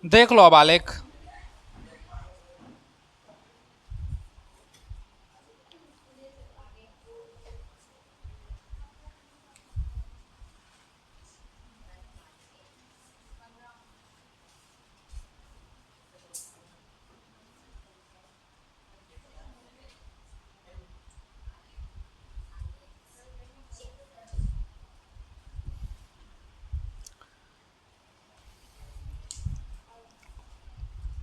देख लो अब आलेख।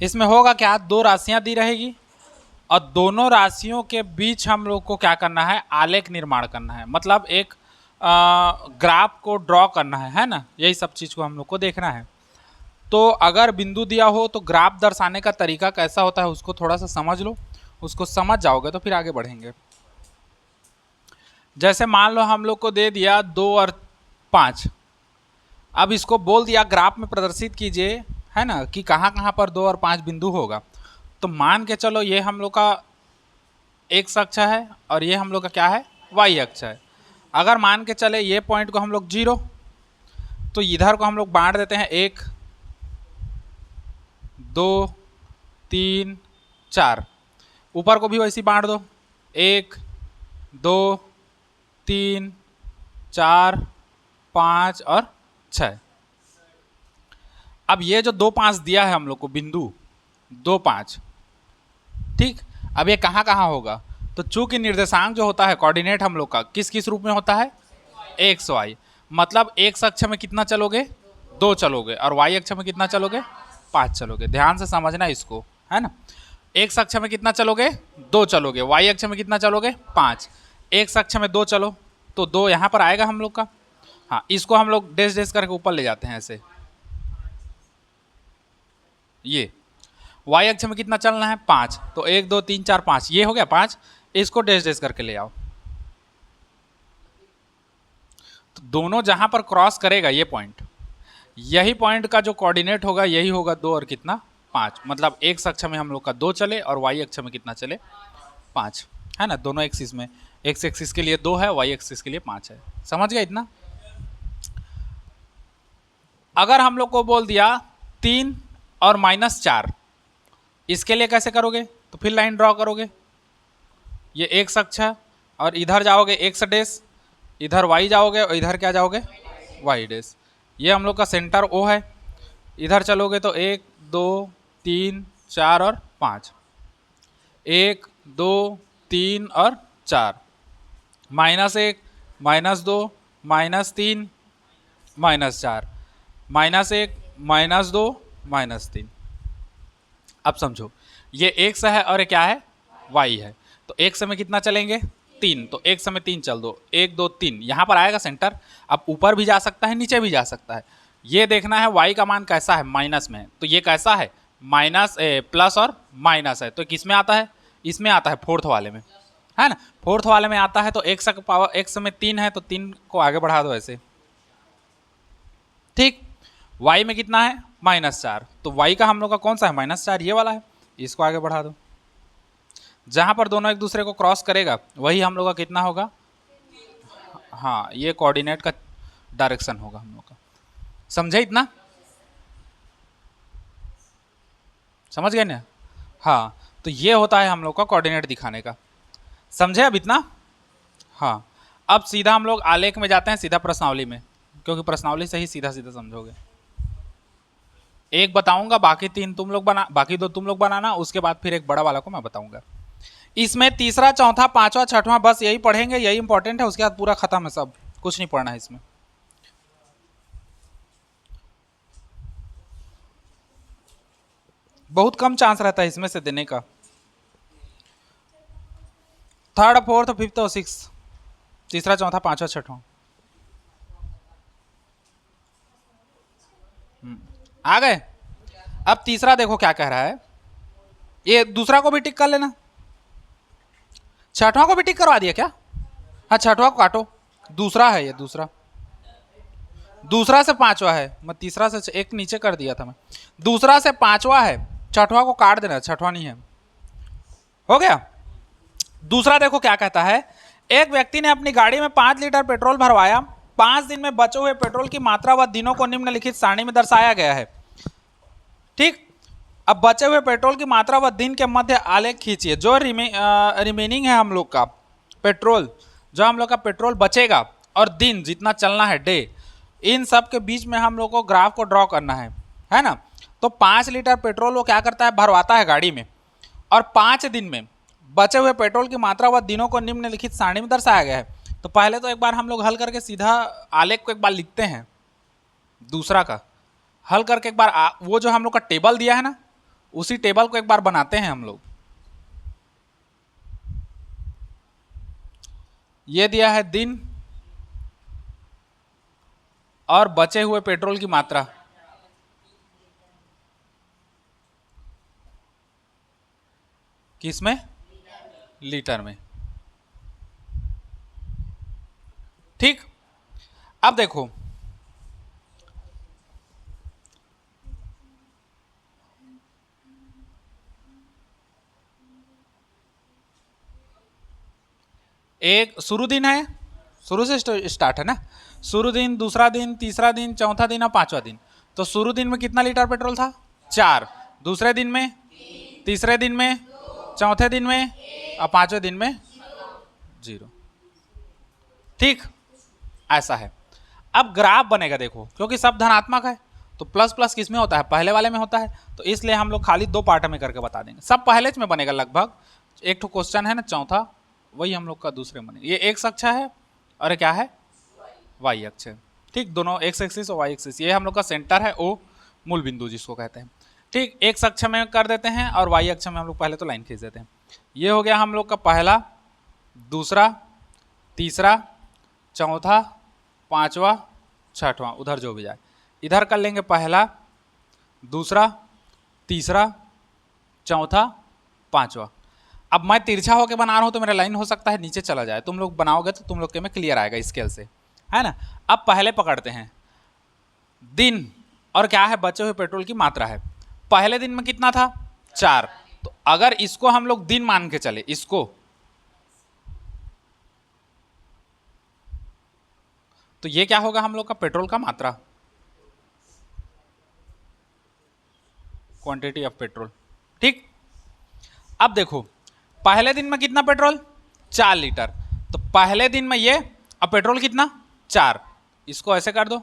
इसमें होगा क्या, दो राशियां दी रहेगी और दोनों राशियों के बीच हम लोग को क्या करना है, आलेख निर्माण करना है, मतलब एक ग्राफ को ड्रॉ करना है ना, यही सब चीज को हम लोग को देखना है। तो अगर बिंदु दिया हो तो ग्राफ दर्शाने का तरीका कैसा होता है उसको थोड़ा सा समझ लो, उसको समझ जाओगे तो फिर आगे बढ़ेंगे। जैसे मान लो हम लोग को दे दिया 2 और 5, अब इसको बोल दिया ग्राफ में प्रदर्शित कीजिए, है ना, कि कहाँ कहाँ पर 2 और 5 बिंदु होगा। तो मान के चलो ये हम लोग का एक्स अक्ष है और ये हम लोग का क्या है, वाई अक्ष है। अगर मान के चले ये पॉइंट को हम लोग 0, तो इधर को हम लोग बांट देते हैं 1 2 3 4, ऊपर को भी वैसे बांट दो 1 2 3 4 5 और 6। अब ये जो 2 5 दिया है हम लोग को बिंदु 2 5, ठीक, अब ये कहाँ कहाँ होगा, तो चूंकि निर्देशांक जो होता है कोऑर्डिनेट हम लोग का किस किस रूप में होता है, एक्स वाई, मतलब एक्स अक्ष में कितना चलोगे, 2 चलोगे, और वाई अक्ष में कितना चलोगे, 5 चलोगे। ध्यान से समझना इसको, है ना। एक्स अक्ष में कितना चलोगे, 2 चलोगे, वाई अक्ष में कितना चलोगे, 5। एक्स अक्ष में 2 चलो तो 2 यहाँ पर आएगा हम लोग का। हाँ, इसको हम लोग डैश डैश करके ऊपर ले जाते हैं ऐसे, ये वाई अक्ष में कितना चलना है, 5, तो 1 2 3 4 5, ये हो गया 5, इसको डैश डैश करके ले आओ। तो दोनों जहां पर क्रॉस करेगा ये पॉइंट, यही पॉइंट का जो कोऑर्डिनेट होगा यही होगा 2 और कितना, 5, मतलब एक्स अक्ष में हम लोग का 2 चले और वाई अक्ष में कितना चले, 5, है ना। दोनों एक्सिस में, एक्स एक्सिस के लिए 2 है, वाई एक्सिस के लिए 5 है। समझ गए इतना। अगर हम लोग को बोल दिया 3 और -4, इसके लिए कैसे करोगे, तो फिर लाइन ड्रॉ करोगे, ये एक्स अक्ष है और इधर जाओगे एक्स डैश, इधर वाई जाओगे और इधर क्या जाओगे, वाई डैश। ये हम लोग का सेंटर ओ है, इधर चलोगे तो 1 2 3 4 और 5, 1 2 3 और 4, -1 -2 -3 -4, -1 -2 -3। अब समझो ये एक्स है और ये क्या है, वाई है, तो एक समय कितना चलेंगे, 3, तो एक समय 3 चल दो, 1 2 3, यहाँ पर आएगा सेंटर। अब ऊपर भी जा सकता है नीचे भी जा सकता है, ये देखना है वाई का मान कैसा है, माइनस में है, तो ये कैसा है, माइनस प्लस और माइनस है, तो किस में आता है, इसमें आता है, फोर्थ वाले में, है ना, फोर्थ वाले में आता है। तो एक्स का पावर एक्स में 3 है तो 3 को आगे बढ़ा दो ऐसे, ठीक। वाई में कितना है, -4, तो वाई का हम लोग का कौन सा है, -4, ये वाला है, इसको आगे बढ़ा दो। जहां पर दोनों एक दूसरे को क्रॉस करेगा वही हम लोग का कितना होगा, हाँ, ये कोऑर्डिनेट का डायरेक्शन होगा हम लोग का। समझे इतना, समझ गए ना। हाँ, तो ये होता है हम लोग का कोऑर्डिनेट दिखाने का। समझे अब इतना। हाँ, अब सीधा हम लोग आलेख में जाते हैं, सीधा प्रश्नावली में, क्योंकि प्रश्नावली से ही सीधा सीधा समझोगे। एक बताऊंगा, बाकी 3 तुम लोग बना, बाकी 2 तुम लोग बनाना, उसके बाद फिर एक बड़ा वाला को मैं बताऊंगा। इसमें तीसरा चौथा पांचवा छठवां बस यही पढ़ेंगे, यही इंपॉर्टेंट है, उसके बाद पूरा खत्म है, सब कुछ नहीं पढ़ना है इसमें। बहुत कम चांस रहता है इसमें से देने का। 3rd 4th 5th और 6th, तीसरा चौथा पांचवा छठवां। आ गए। अब तीसरा देखो क्या कह रहा है, ये दूसरा को भी टिक कर लेना, छठवां को भी टिक करवा दिया क्या, हाँ छठवां को काटो, दूसरा है ये, दूसरा से पांचवा है, मैं तीसरा से एक नीचे कर दिया था मैं, दूसरा से पांचवा है, छठवां को काट देना, छठवां नहीं है, हो गया। दूसरा देखो क्या कहता है, एक व्यक्ति ने अपनी गाड़ी में 5 लीटर पेट्रोल भरवाया, 5 दिन में बचे हुए पेट्रोल की मात्रा व दिनों को निम्नलिखित सारणी में दर्शाया गया है। ठीक। अब बचे हुए पेट्रोल की मात्रा व दिन के मध्य आलेख खींचिए। जो रिमेनिंग है हम लोग का पेट्रोल, जो हम लोग का पेट्रोल बचेगा और दिन जितना चलना है डे, इन सब के बीच में हम लोग को ग्राफ को ड्रॉ करना है ना। तो 5 लीटर पेट्रोल वो क्या करता है, भरवाता है गाड़ी में, और 5 दिन में बचे हुए पेट्रोल की मात्रा व दिनों को निम्नलिखित सारणी में दर्शाया गया है। तो पहले तो एक बार हम लोग हल करके सीधा आलेख को एक बार लिखते हैं, दूसरा का हल करके एक बार वो जो हम लोग का टेबल दिया है ना, उसी टेबल को एक बार बनाते हैं हम लोग। ये दिया है दिन और बचे हुए पेट्रोल की मात्रा, किसमें, लीटर में। ठीक। अब देखो एक शुरू दिन है, शुरू से स्टार्ट है ना, शुरू दिन, दूसरा दिन, तीसरा दिन, चौथा दिन और पांचवा दिन। तो शुरू दिन में कितना लीटर पेट्रोल था, 4, दूसरे दिन में, तीसरे दिन में, चौथे दिन में और पांचवें दिन में 0। ठीक, ऐसा है। अब ग्राफ बनेगा देखो, क्योंकि सब धनात्मक है तो प्लस प्लस किस में होता है, पहले वाले में होता है, तो इसलिए हम लोग खाली 2 पार्ट में करके बता देंगे। सब पहले में बनेगा लगभग, एक तो क्वेश्चन है ना चौथा, वही हम लोग का दूसरे में बनेगा। ये एक्स अक्ष है और ये क्या है, वाई अक्ष है। ठीक, दोनों एक्स एक्सिस और वाई एक्सिस, ये हम लोग का सेंटर है, ओ मूल बिंदु जिसको कहते हैं। ठीक, एक्स अक्ष में कर देते हैं और वाई अक्ष में हम लोग पहले तो लाइन खींच देते हैं। ये हो गया हम लोग का पहला, दूसरा, तीसरा, चौथा, पांचवा, छठवां, उधर जो भी जाए। इधर कर लेंगे पहला, दूसरा, तीसरा, चौथा, पांचवा। अब मैं तिरछा होकर बना रहा हूं तो मेरा लाइन हो सकता है नीचे चला जाए, तुम लोग बनाओगे तो तुम लोग के में क्लियर आएगा स्केल से, है ना। अब पहले पकड़ते हैं दिन और क्या है, बचे हुए पेट्रोल की मात्रा है। पहले दिन में कितना था, 4, तो अगर इसको हम लोग दिन मान के चले, इसको, तो ये क्या होगा हम लोग का पेट्रोल का मात्रा, क्वांटिटी ऑफ पेट्रोल। ठीक, अब देखो पहले दिन में कितना पेट्रोल, 4 लीटर, तो पहले दिन में ये, अब पेट्रोल कितना, 4, इसको ऐसे कर दो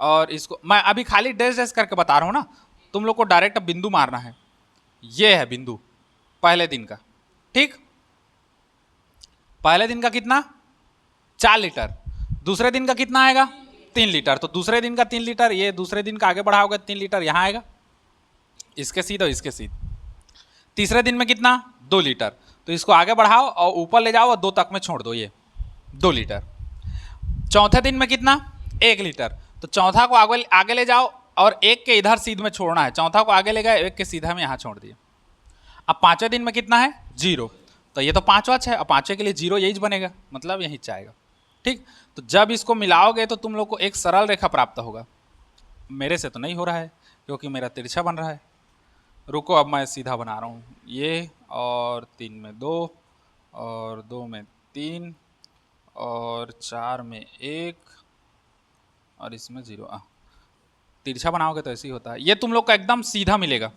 और इसको मैं अभी खाली डैश डैश करके बता रहा हूं ना, तुम लोग को डायरेक्ट बिंदु मारना है। ये है बिंदु पहले दिन का। ठीक, पहले दिन का कितना, 4 लीटर, दूसरे दिन का कितना आएगा, 3 लीटर, तो दूसरे दिन का 3 लीटर, ये दूसरे दिन का आगे बढ़ाओगे 3 लीटर यहां आएगा, इसके सीध और इसके सीध। तीसरे दिन में कितना, 2 लीटर, तो इसको आगे बढ़ाओ और ऊपर ले जाओ और 2 तक में छोड़ दो, ये 2 लीटर। चौथे दिन में कितना, 1 लीटर, तो चौथा को आगे ले जाओ और एक के इधर सीध में छोड़ना है, चौथा को आगे ले गए, एक के सीधा में यहां छोड़ दिए। अब पांचवें दिन में कितना है, 0, तो ये तो पांचवा है, अब पांचवें के लिए 0 यही बनेगा, मतलब यही आएगा। ठीक, तो जब इसको मिलाओगे तो तुम लोग को एक सरल रेखा प्राप्त होगा। मेरे से तो नहीं हो रहा है क्योंकि मेरा तिरछा बन रहा है, रुको अब मैं सीधा बना रहा हूँ। ये और 3 में 2 और 2 में 3 और 4 में 1 और इसमें 0। तिरछा बनाओगे तो ऐसे ही होता है। ये तुम लोग का एकदम सीधा मिलेगा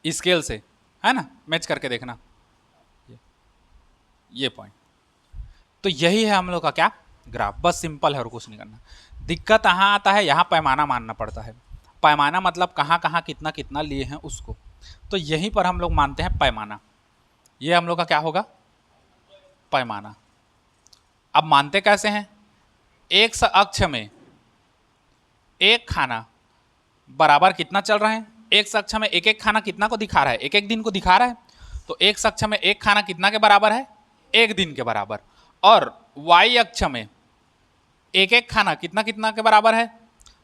स्केल से, है ना, मैच करके देखना ये पॉइंट। तो यही है हम लोग का क्या, ग्राफ, बस सिंपल है और कुछ नहीं करना। दिक्कत यहाँ आता है, यहाँ पैमाना मानना पड़ता है। पैमाना मतलब कहाँ कहाँ कितना कितना लिए हैं उसको, तो यहीं पर हम लोग मानते हैं पैमाना। ये हम लोग का क्या होगा, पैमाना। अब मानते कैसे हैं, एक अक्ष में एक खाना बराबर कितना चल रहा है, एक अक्ष में एक एक खाना कितना को दिखा रहा है, एक एक दिन को दिखा रहा है, तो एक अक्ष में एक खाना कितना के बराबर है, 1 दिन के बराबर। और वाई अक्ष में एक एक खाना कितना कितना के बराबर है,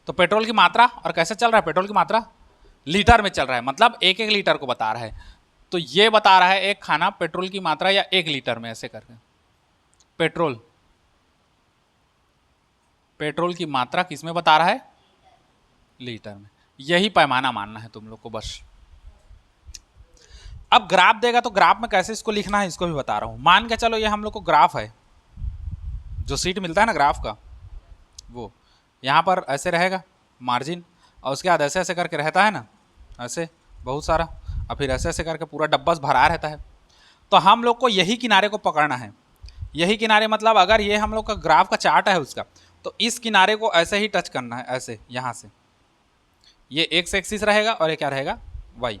तो पेट्रोल की मात्रा, और कैसे चल रहा है पेट्रोल की मात्रा, लीटर में चल रहा है, मतलब 1-1 लीटर को बता रहा है। तो ये बता रहा है एक खाना पेट्रोल की मात्रा या 1 लीटर में, ऐसे करके पेट्रोल की मात्रा किस में बता रहा है, लीटर में। यही पैमाना मानना है तुम लोग को बस। अब ग्राफ देगा तो ग्राफ में कैसे इसको लिखना है इसको भी बता रहा हूं। मान के चलो ये हम लोग को ग्राफ है, जो सीट मिलता है ना ग्राफ का, वो यहाँ पर ऐसे रहेगा मार्जिन, और उसके बाद ऐसे ऐसे करके रहता है ना, ऐसे बहुत सारा, और फिर ऐसे ऐसे करके पूरा डब्बा भरा रहता है। तो हम लोग को यही किनारे को पकड़ना है। यही किनारे मतलब अगर ये हम लोग का ग्राफ का चार्ट है उसका, तो इस किनारे को ऐसे ही टच करना है, ऐसे यहाँ से। ये एक्स एक्सिस रहेगा और ये क्या रहेगा, वाई।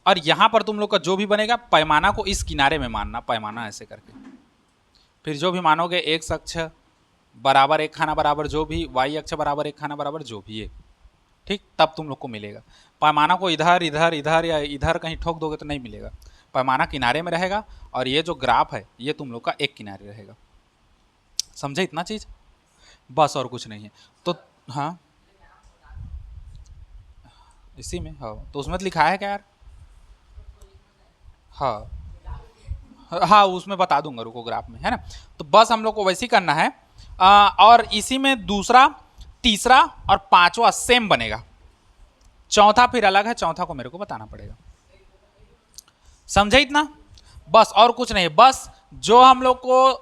और यहाँ पर तुम लोग का जो भी बनेगा पैमाना को इस किनारे में मानना, पैमाना ऐसे करके। फिर जो भी मानोगे एक्स अक्ष बराबर एक खाना बराबर जो भी, वाई अक्ष बराबर एक खाना बराबर जो भी है, ठीक, तब तुम लोग को मिलेगा। पैमाना को इधर इधर इधर या इधर कहीं ठोक दोगे तो नहीं मिलेगा। पैमाना किनारे में रहेगा और ये जो ग्राफ है ये तुम लोग का एक किनारे रहेगा। समझे इतना चीज? बस और कुछ नहीं है। तो हाँ इसी में, हाँ तो उसमें तो लिखा है क्या यार? हाँ हाँ उसमें बता दूंगा, रुको, ग्राफ में है ना। तो बस हम लोग को वैसे ही करना है। और इसी में दूसरा, तीसरा और पांचवा सेम बनेगा, चौथा फिर अलग है, चौथा को मेरे को बताना पड़ेगा। समझे इतना? बस और कुछ नहीं। बस जो हम लोग को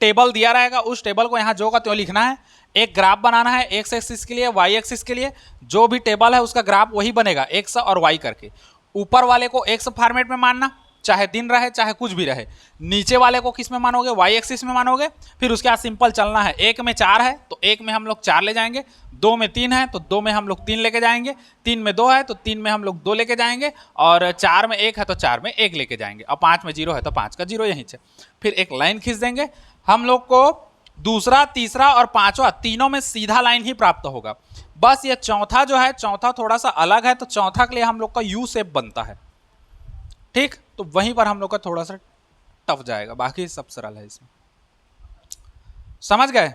टेबल दिया रहेगा उस टेबल को यहाँ जो का त्यों लिखना है। एक ग्राफ बनाना है एक्स एक्सिस के लिए, वाई एक्सिस के लिए। जो भी टेबल है उसका ग्राफ वही बनेगा, एक्स और वाई करके। ऊपर वाले को एक्स फॉर्मेट में मानना, चाहे दिन रहे चाहे कुछ भी रहे। नीचे वाले को किस में मानोगे, वाई एक्सिस में मानोगे। फिर उसके बाद सिंपल चलना है। एक में 4 है तो एक में हम लोग 4 ले जाएंगे, 2 में 3 है तो 2 में हम लोग 3 लेके जाएंगे, 3 में 2 है तो 3 में हम लोग 2 लेके जाएंगे, और 4 में 1 है तो 4 में 1 लेके जाएंगे, और 5 में 0 है तो 5 का 0 यहीं से। फिर एक लाइन खींच देंगे। हम लोग को दूसरा, तीसरा और पांचवा तीनों में सीधा लाइन ही प्राप्त होगा। बस ये चौथा जो है, चौथा थोड़ा सा अलग है, तो चौथा के लिए हम लोग का यू शेप बनता है, ठीक। तो वहीं पर हम लोग का थोड़ा सा टफ जाएगा, बाकी सब सरल है इसमें। समझ गए?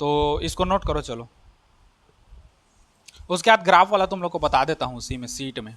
तो इसको नोट करो। चलो उसके बाद ग्राफ वाला तुम लोग को बता देता हूं उसी में, सीट में।